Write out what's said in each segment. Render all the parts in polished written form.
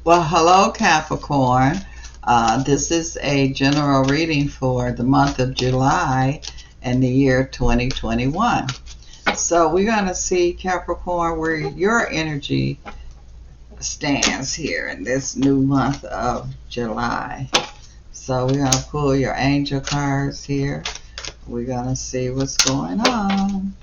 Well, hello, Capricorn. This is a general reading for the month of July and the year 2021. So we're going to see, Capricorn, where your energy stands here in this new month of July. So we're going to pull your angel cards here. We're going to see what's going on.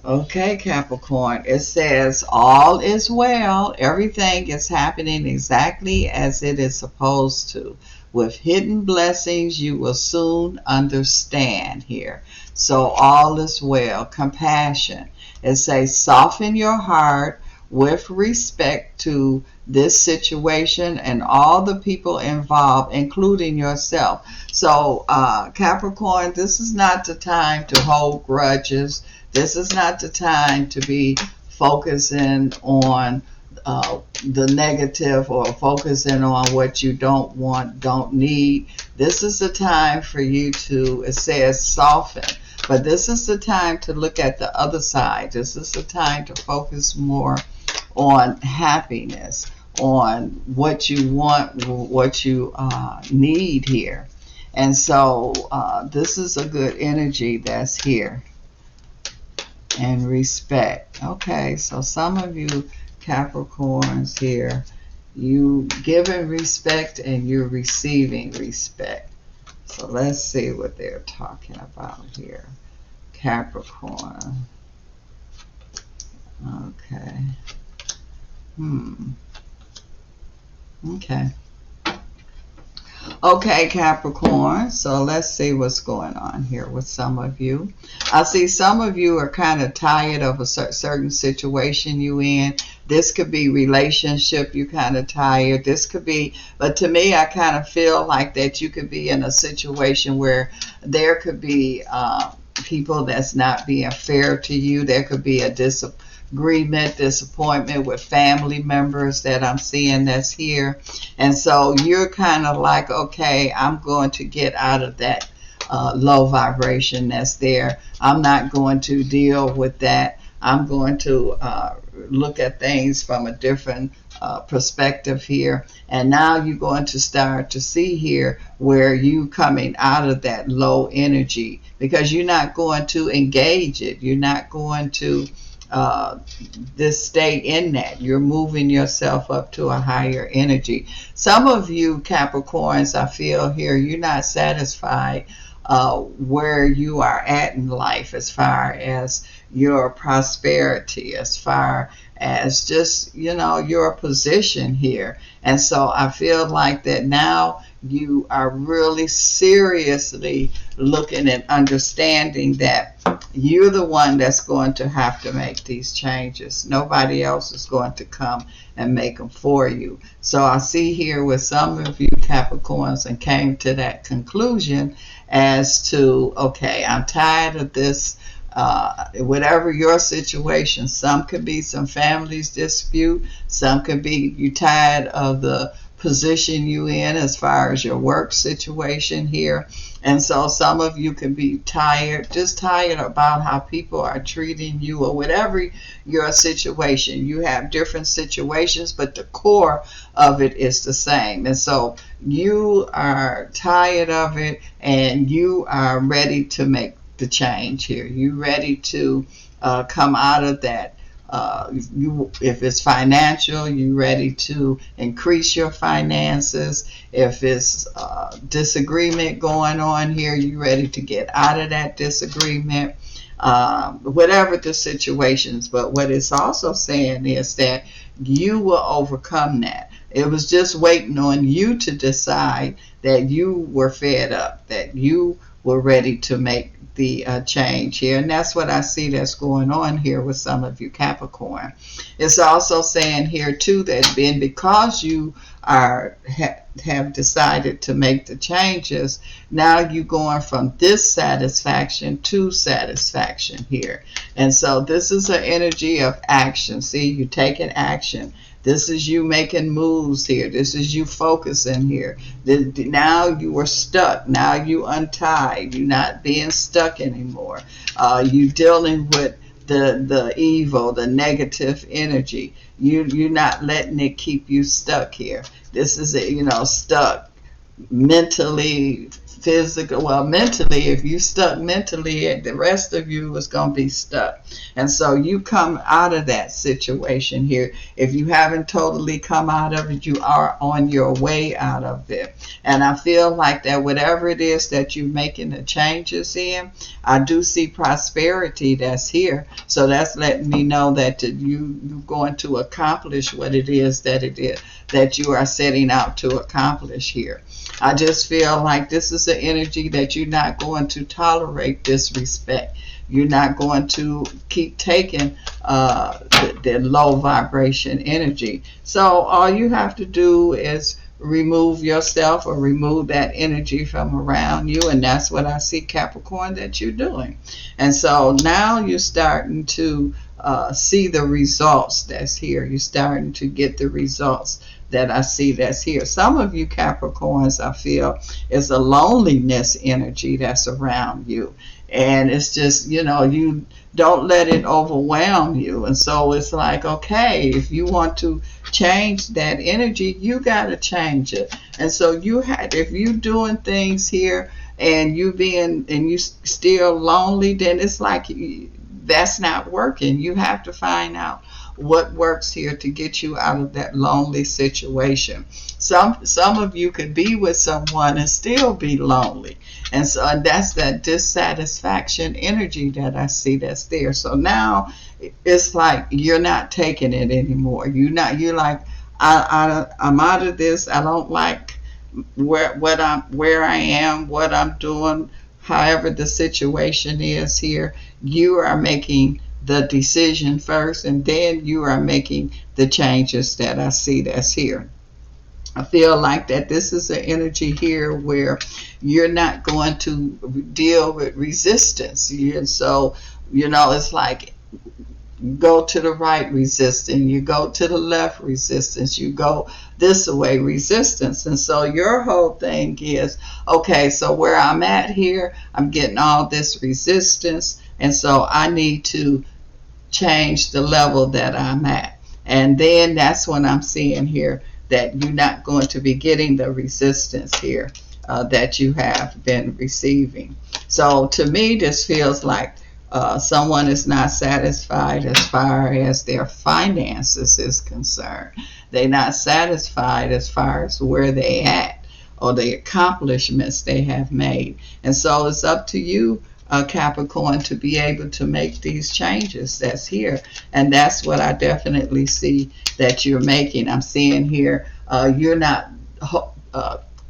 Okay, Capricorn, it says all is well. Everything is happening exactly as it is supposed to. With hidden blessings, you will soon understand here. So all is well. Compassion. It says soften your heart with respect to this situation and all the people involved, including yourself. So, Capricorn, this is not the time to hold grudges. This is not the time to be focusing on the negative or focusing on what you don't want, don't need. This is the time for you to, it says soften, but this is the time to look at the other side. This is the time to focus more on happiness, on what you want, what you need here. And so this is a good energy that's here. And respect. Okay, so some of you Capricorns here, you giving respect and you're receiving respect. So let's see what they're talking about here. Capricorn. Okay. Okay. Okay, Capricorn, so let's see what's going on here with some of you. I see some of you are kind of tired of a certain situation you in. This could be relationship, you kind of tired. This could be, but to me, I kind of feel like that you could be in a situation where there could be people that's not being fair to you. There could be a disagreement, disappointment with family members that I'm seeing that's here. And so you're kind of like, okay, I'm going to get out of that low vibration that's there. I'm not going to deal with that. I'm going to look at things from a different perspective here. And now you're going to start to see here where you coming out of that low energy, because you're not going to engage it. You're not going to this stay in that. You're moving yourself up to a higher energy. Some of you Capricorns, I feel here, you're not satisfied where you are at in life as far as your prosperity, as far as just, you know, your position here. And so I feel like that now you are really seriously looking and understanding that you're the one that's going to have to make these changes. Nobody else is going to come and make them for you. So I see here with some of you Capricorns and came to that conclusion as to, okay, I'm tired of this. Whatever your situation, some could be some families dispute, some could be you tired of the position you in as far as your work situation here. And so some of you can be tired, just tired about how people are treating you or whatever your situation. You have different situations, but the core of it is the same. And so you are tired of it and you are ready to make the change here. You ready to come out of that. If it's financial, you ready to increase your finances. If it's disagreement going on here, you ready to get out of that disagreement. Whatever the situations, but what it's also saying is that you will overcome that. It was just waiting on you to decide that you were fed up, that you were ready to make the change here. And that's what I see that's going on here with some of you Capricorn. It's also saying here too that because you are have decided to make the changes, now you're going from dissatisfaction to satisfaction here. And so this is an energy of action. See, you're taking action. This is you making moves here. This is you focusing here. Now you are stuck. Now you untied. You're not being stuck anymore. You dealing with the evil, the negative energy. You're not letting it keep you stuck here. This is stuck mentally, physical. Well, mentally, if you stuck mentally, the rest of you is going to be stuck. And so you come out of that situation here. If you haven't totally come out of it, you are on your way out of it. And I feel like that whatever it is that you're making the changes in, I do see prosperity that's here. So that's letting me know that you're going to accomplish what it is that you are setting out to accomplish here. I just feel like this is an energy that you're not going to tolerate disrespect. You're not going to keep taking the low vibration energy. So all you have to do is remove yourself or remove that energy from around you, and that's what I see, Capricorn, that you're doing. And so now you're starting to see the results that's here. You're starting to get the results that I see that's here. Some of you Capricorns, I feel, is a loneliness energy that's around you. And it's just, you don't let it overwhelm you. And so it's like, okay, if you want to change that energy, you got to change it. And so if you're doing things here and you still lonely, then it's like that's not working. You have to find out what works here to get you out of that lonely situation. Some of you could be with someone and still be lonely. And that's that dissatisfaction energy that I see that's there. So now it's like you're not taking it anymore. You're like, I'm out of this. I don't like where I am, what I'm doing, however the situation is here. You are making the decision first, and then you are making the changes that I see that's here. I feel like that this is an energy here where you're not going to deal with resistance. And so, it's like go to the right, resistance. You go to the left, resistance. You go this way, resistance. And so your whole thing is, okay, so where I'm at here, I'm getting all this resistance. And so I need to change the level that I'm at. And then that's when I'm seeing here that you're not going to be getting the resistance here that you have been receiving. So to me, this feels like someone is not satisfied as far as their finances is concerned. They're not satisfied as far as where they at or the accomplishments they have made. And so it's up to you, Capricorn, to be able to make these changes that's here. And that's what I definitely see that you're making. I'm seeing here you're not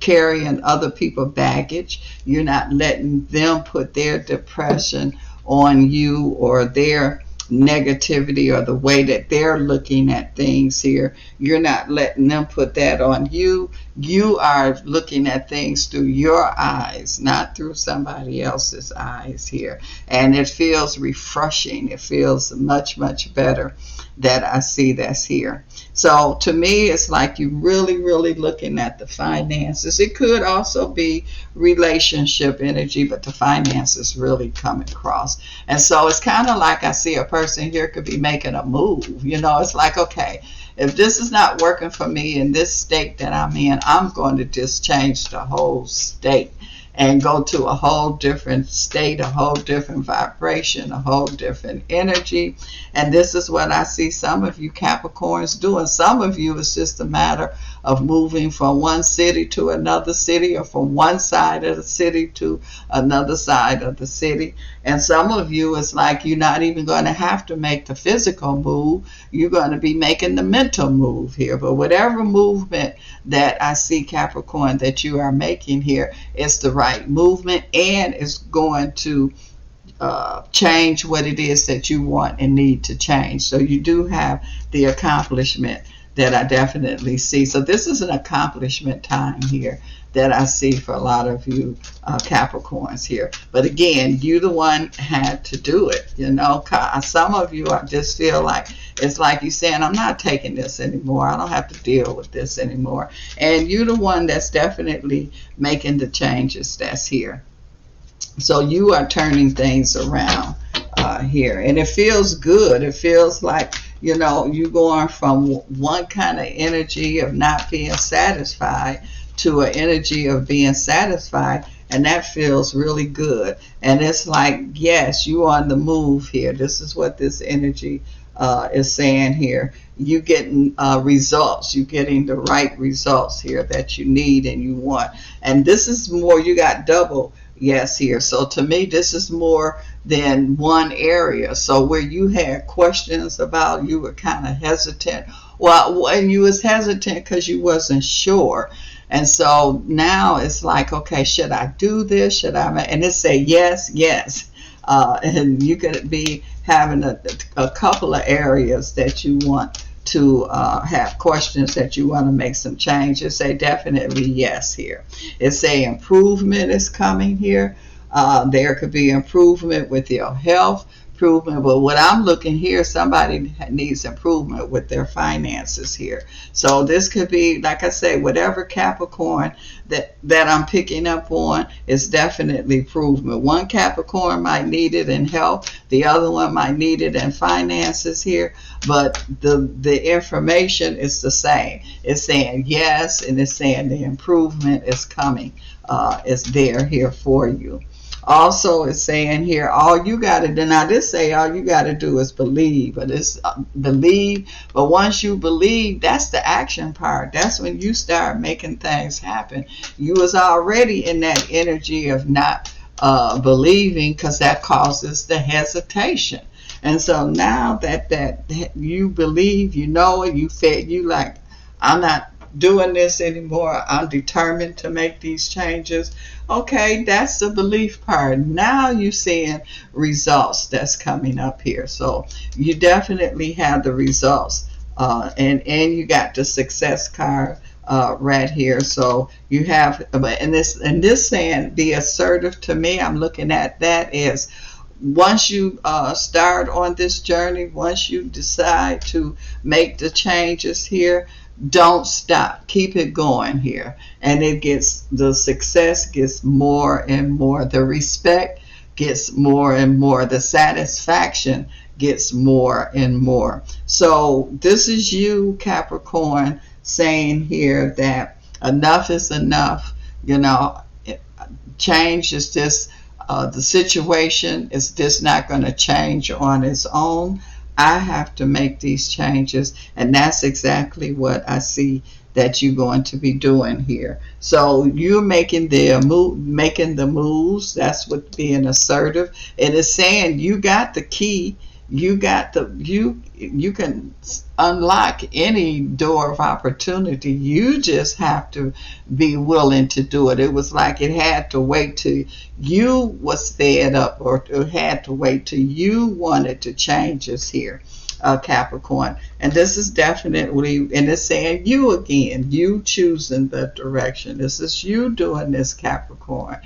carrying other people's baggage. You're not letting them put their depression on you or their negativity or the way that they're looking at things here. You're not letting them put that on you. You are looking at things through your eyes, not through somebody else's eyes here. And it feels refreshing. It feels much, much better that I see that's here. So to me, it's like you're really, really looking at the finances. It could also be relationship energy, but the finances really come across. And so it's kind of like I see a person here could be making a move. It's like, okay, if this is not working for me in this state that I'm in, I'm going to just change the whole state and go to a whole different state, a whole different vibration, a whole different energy. And this is what I see some of you Capricorns doing. Some of you, it's just a matter of moving from one city to another city, or from one side of the city to another side of the city. And some of you, it's like you're not even going to have to make the physical move. You're going to be making the mental move here. But whatever movement that I see, Capricorn, that you are making here, it's the right movement, and it's going to change what it is that you want and need to change. So you do have the accomplishment that I definitely see. So this is an accomplishment time here that I see for a lot of you Capricorns here. But again, you the one had to do it. Some of you, I just feel like it's like you saying, I'm not taking this anymore. I don't have to deal with this anymore. And you're the one that's definitely making the changes that's here. So you are turning things around here. And it feels good. It feels like, you know, you going from one kind of energy of not being satisfied to an energy of being satisfied. And that feels really good. And it's like, yes, you on the move here. This is what this energy is saying here. You getting results. You getting the right results here that you need and you want. And this is more, you got double yes here. So to me, this is more than one area. So where you had questions about, you were kind of hesitant. Well, when you was hesitant because you wasn't sure. And so now it's like, okay, should I do this? Should I? And it say yes, yes. And you could be having a couple of areas that you want to have questions that you want to make some changes. Say definitely yes here. It say improvement is coming here. There could be improvement with your health, improvement. But what I'm looking here, somebody needs improvement with their finances here. So this could be, like I say, whatever Capricorn that I'm picking up on is definitely improvement. One Capricorn might need it in health, the other one might need it in finances here, but the information is the same. It's saying yes, and it's saying the improvement is coming. Is there here for you. Also, it's saying here, all you got to do, now this say all you got to do is believe, but it's believe, but once you believe, that's the action part. That's when you start making things happen. You was already in that energy of not believing, because that causes the hesitation. And so now that you believe, you know it, you feel, you like, I'm not doing this anymore, I'm determined to make these changes. Okay, that's the belief part. Now you're seeing results that's coming up here. So you definitely have the results. And you got the success card right here. So you have, and this saying, be assertive, to me, I'm looking at that as, once you start on this journey, once you decide to make the changes here, don't stop. Keep it going here. And it gets, the success gets more and more. The respect gets more and more. The satisfaction gets more and more. So this is you, Capricorn, saying here that enough is enough. You know, change is just, the situation is just not going to change on its own. I have to make these changes, and that's exactly what I see that you're going to be doing here. So you're making the moves. That's what being assertive. It is saying you got the key. You got you can unlock any door of opportunity. You just have to be willing to do it. It was like it had to wait till you was fed up, or it had to wait till you wanted to change us here, Capricorn. And this is definitely, and it's saying you again, you choosing the direction. This is you doing this, Capricorn.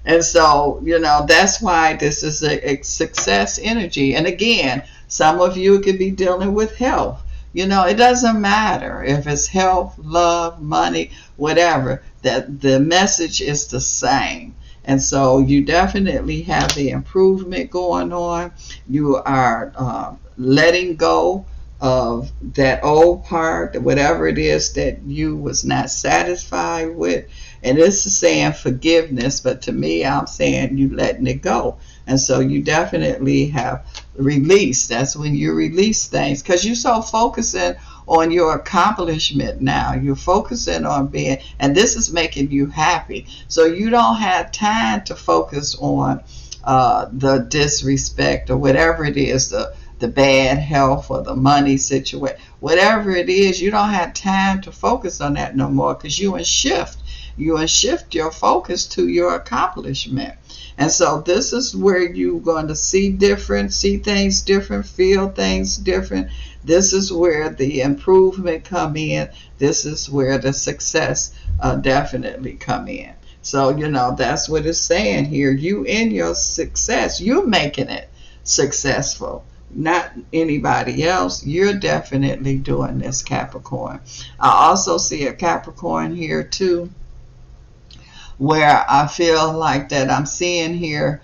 And so, you know, that's why this is a success energy. And again, some of you could be dealing with health. You know, it doesn't matter if it's health, love, money, whatever, that the message is the same. And so you definitely have the improvement going on. You are letting go of that old part, whatever it is that you was not satisfied with. And this is saying forgiveness, but to me, I'm saying you letting it go. And so you definitely have released. That's when you release things, because you're so focusing on your accomplishment now. You're focusing on being, and this is making you happy. So you don't have time to focus on the disrespect or whatever it is, the bad health or the money situation. Whatever it is, you don't have time to focus on that no more, because you in shift. You will shift your focus to your accomplishment. And so this is where you're going to see different, see things different, feel things different. This is where the improvement come in. This is where the success definitely come in. So, you know, that's what it's saying here. You in your success, you're making it successful, not anybody else. You're definitely doing this, Capricorn. I also see a Capricorn here too, where I feel like that I'm seeing here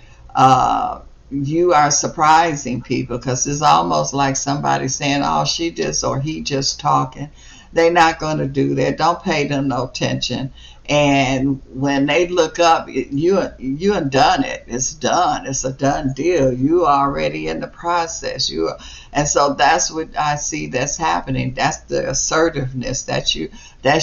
you are surprising people, because it's almost like somebody saying, oh, she just or he just talking. They're not going to do that. Don't pay them no attention. And when they look up, you have done it. It's done. It's a done deal. You are already in the process. And so that's what I see that's happening. That's the assertiveness that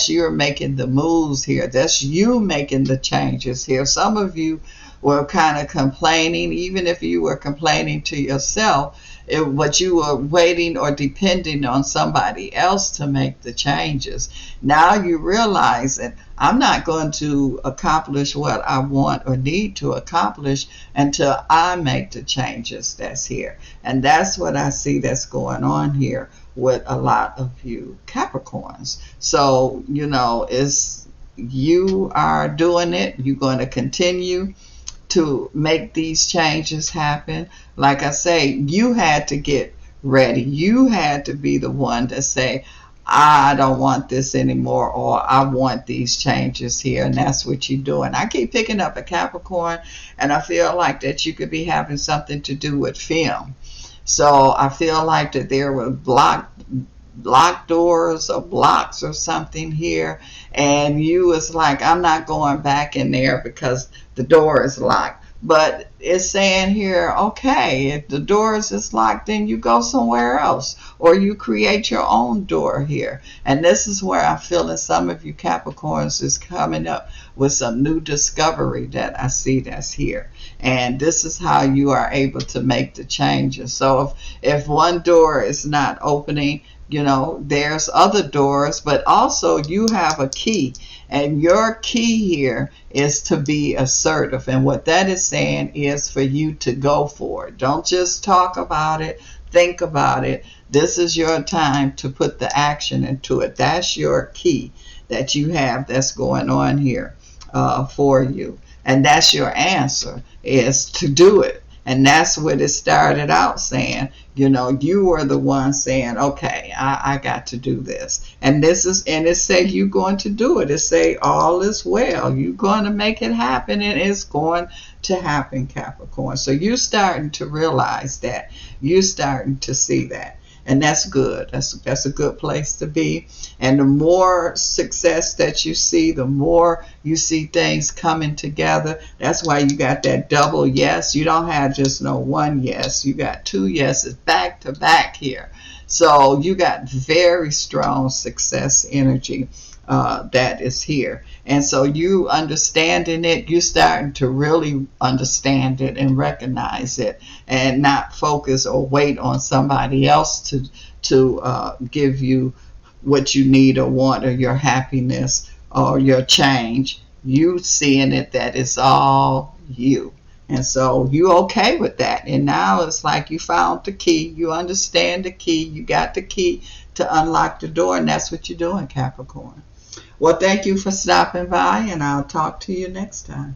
you're making the moves here. That's you making the changes here. Some of you were kind of complaining, even if you were complaining to yourself, what you were waiting or depending on somebody else to make the changes. Now you realize that I'm not going to accomplish what I want or need to accomplish until I make the changes that's here. And that's what I see that's going on here with a lot of you Capricorns. So, you are doing it. You're going to continue to make these changes happen. Like I say, you had to get ready. You had to be the one to say, I don't want this anymore, or I want these changes here. And that's what you're doing. I keep picking up a Capricorn, and I feel like that you could be having something to do with film. So I feel like that there were blocked doors or blocks or something here, and you was like, I'm not going back in there because the door is locked. But it's saying here, okay, if the doors is locked, then you go somewhere else, or you create your own door here. And this is where I feel that some of you Capricorns is coming up with some new discovery that I see that's here. And this is how you are able to make the changes. So if one door is not opening, there's other doors, but also you have a key, and your key here is to be assertive. And what that is saying is for you to go for it. Don't just talk about it, think about it. This is your time to put the action into it. That's your key that you have that's going on here for you. And that's your answer, is to do it. And that's what it started out saying. You were the one saying, okay, I got to do this. And it say you're going to do it. It say all is well. You're going to make it happen, and it's going to happen, Capricorn. So you're starting to realize that. You're starting to see that. And that's good. That's a good place to be. And the more success that you see, the more you see things coming together. That's why you got that double yes. You don't have just no one yes. You got two yeses back to back here. So you got very strong success energy that is here. And so you understanding it, you starting to really understand it and recognize it, and not focus or wait on somebody else to give you what you need or want, or your happiness or your change. You seeing it that it's all you. And so you okay with that. And now it's like you found the key. You understand the key. You got the key to unlock the door, and that's what you're doing, Capricorn. Well, thank you for stopping by, and I'll talk to you next time.